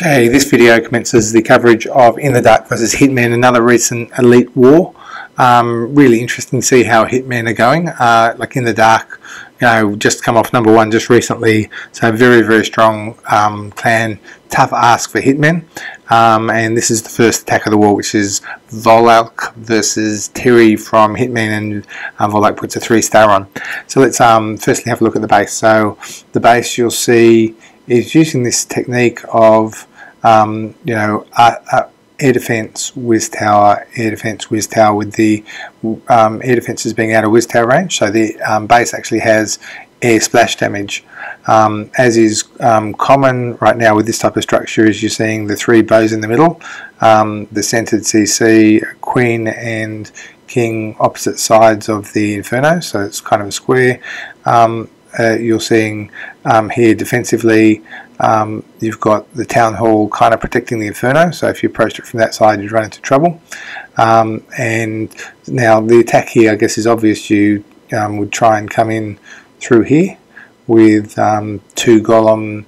Okay, this video commences the coverage of In the Dark versus Hitmen, another recent elite war. Really interesting to see how Hitmen are going. Like In the Dark, just come off number one just recently, so very, very strong clan, tough ask for Hitmen. And this is the first attack of the war, which is Volak versus Terry from Hitmen, and Volak puts a 3-star on. So let's firstly have a look at the base. So the base, you'll see, is using this technique of air defense, whiz tower, air defense, whiz tower, with the air defenses being out of whiz tower range. So the base actually has air splash damage, as is common right now with this type of structure. Is you're seeing the 3 bows in the middle, the centered CC, queen and king opposite sides of the inferno, so it's kind of a square. You're seeing here defensively, you've got the town hall kind of protecting the inferno, so if you approached it from that side you'd run into trouble. And now the attack here, I guess, is obvious. You would try and come in through here with 2 golem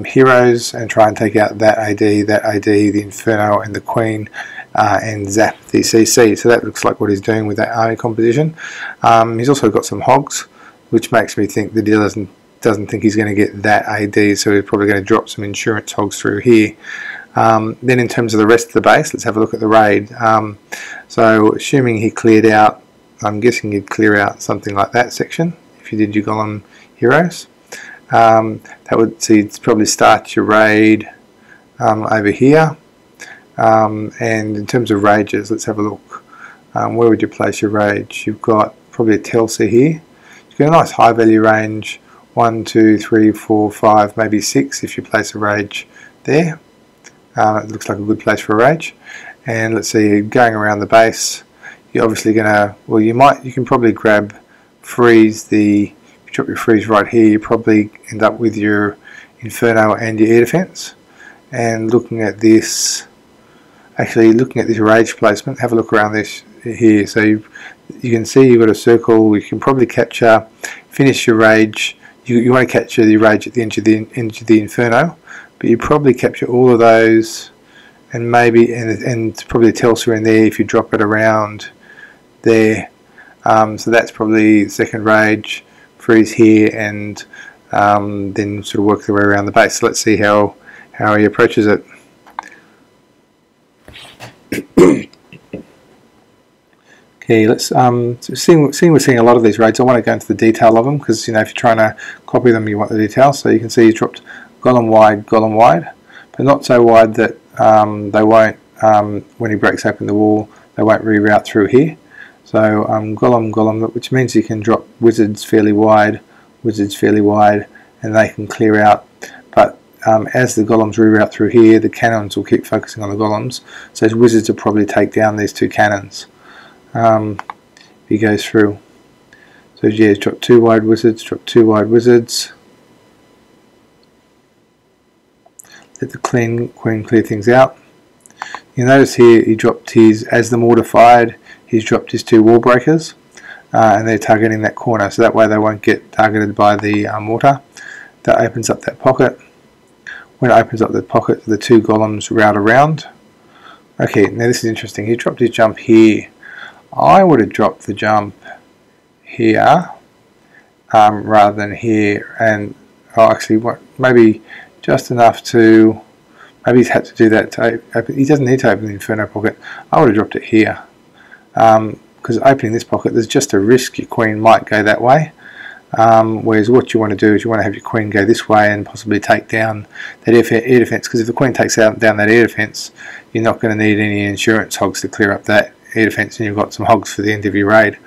heroes and try and take out that AD, the inferno and the queen, and zap the CC. So that looks like what he's doing with that army composition. He's also got some hogs, which makes me think the dealer doesn't think he's going to get that AD, so he's probably going to drop some insurance hogs through here. Then in terms of the rest of the base, let's have a look at the raid. So assuming he cleared out, I'm guessing you'd clear out something like that section if you did your golem heroes. That would, so you'd probably start your raid over here. And in terms of rages, let's have a look. Where would you place your rage? You've got probably a Telsa here. You've got a nice high value range, 1, 2, 3, 4, 5, maybe 6 if you place a rage there. It looks like a good place for a rage. And let's see, going around the base, you're obviously going to, well, you can probably grab freeze. If you drop your freeze right here, you probably end up with your inferno and your air defense. And looking at this, actually looking at this rage placement, have a look around this here. So you can see you've got a circle. You can probably capture, finish your rage. You want to capture the rage at the edge of the inferno, but you probably capture all of those, and maybe and probably a Telsa in there if you drop it around there. So that's probably the second rage. Freeze here, and then sort of work the way around the base. So let's see how he approaches it. Okay, let's seeing we're seeing a lot of these raids. I want to go into the detail of them, because if you're trying to copy them, you want the details. So you can see he's dropped golem wide, but not so wide that they won't, when he breaks open the wall, they won't reroute through here. So golem, which means you can drop wizards fairly wide, and they can clear out. But as the golems reroute through here, the cannons will keep focusing on the golems. So his wizards will probably take down these 2 cannons. If he goes through. So yeah, he's dropped 2 wide wizards, Let the queen clear things out. You notice here he dropped his, as the mortar fired, he's dropped his 2 wall breakers, and they're targeting that corner, so that way they won't get targeted by the mortar. That opens up that pocket. When it opens up the pocket, the 2 golems route around. Okay, now this is interesting. He dropped his jump here. I would have dropped the jump here rather than here, and actually maybe just enough to, maybe he's had to do that to open. He doesn't need to open the inferno pocket. I would have dropped it here, because opening this pocket, there's just a risk your queen might go that way. Whereas what you want to do is you want to have your queen go this way and possibly take down that air defense, because if the queen takes down that air defense, you're not going to need any insurance hogs to clear up that air defense, and you've got some hogs for the end of your raid.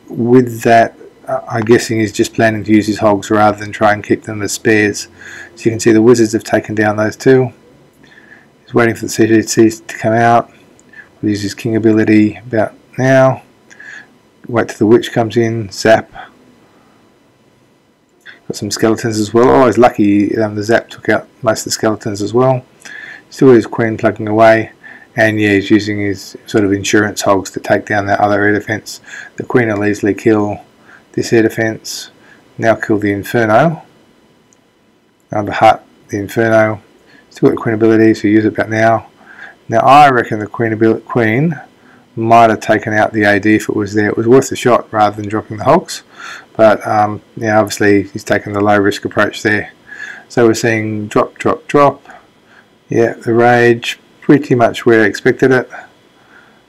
With that, I'm guessing he's just planning to use his hogs rather than try and keep them as spares. So you can see the wizards have taken down those 2. He's waiting for the CCs to come out. We'll use his king ability about now. Wait till the witch comes in, zap. Got some skeletons as well. Oh, he's lucky the zap took out most of the skeletons as well. Still his queen plugging away, and yeah, he's using his sort of insurance hogs to take down that other air defense. The queen will easily kill this air defense. Now kill the inferno. The hut, the inferno. Still got the queen ability, so use it about now. Now I reckon the queen might have taken out the AD if it was there. It was worth a shot rather than dropping the Hogs, but yeah, obviously he's taken the low risk approach there. So we're seeing drop, drop, drop. Yeah, the rage pretty much where I expected it.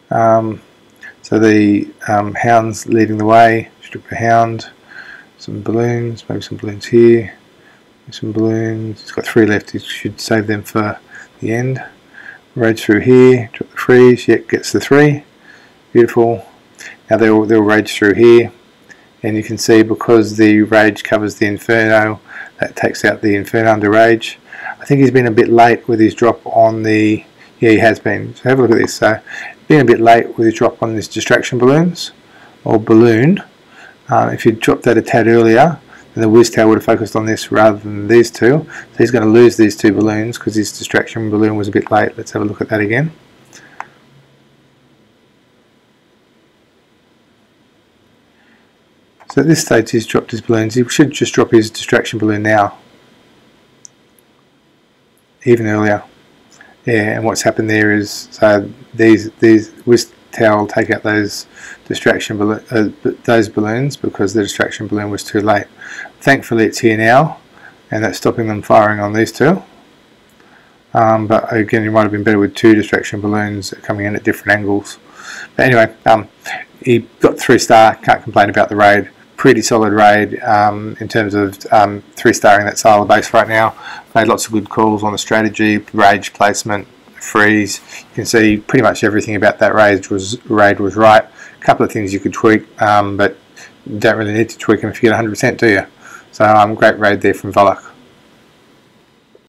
So the hound's leading the way. Strip a hound, some balloons, maybe some balloons here, some balloons. He's got 3 left. He should save them for the end. Rage through here, drop the freeze. Yep, gets the 3. Beautiful. Now they'll rage through here, and you can see because the rage covers the inferno, that takes out the inferno under rage. I think he's been a bit late with his drop on the. Yeah, he has been. So have a look at this. So being a bit late with his drop on this distraction balloons or balloon. If you dropped that a tad earlier, then the whiz tail would have focused on this rather than these two. So he's going to lose these 2 balloons because his distraction balloon was a bit late. Let's have a look at that again. So at this stage he's dropped his balloons. He should just drop his distraction balloon now. Even earlier. Yeah, and what's happened there is so these whiz tail will take out those distraction those balloons because the distraction balloon was too late. Thankfully it's here now, and that's stopping them firing on these 2. But again, it might have been better with 2 distraction balloons coming in at different angles. But anyway, he got 3-star. Can't complain about the raid. Pretty solid raid in terms of 3-starring that side of the base right now. Made lots of good calls on the strategy, rage placement, freeze. You can see pretty much everything about that raid was right. A couple of things you could tweak, but you don't really need to tweak them if you get 100%, do you? So great raid there from Volok.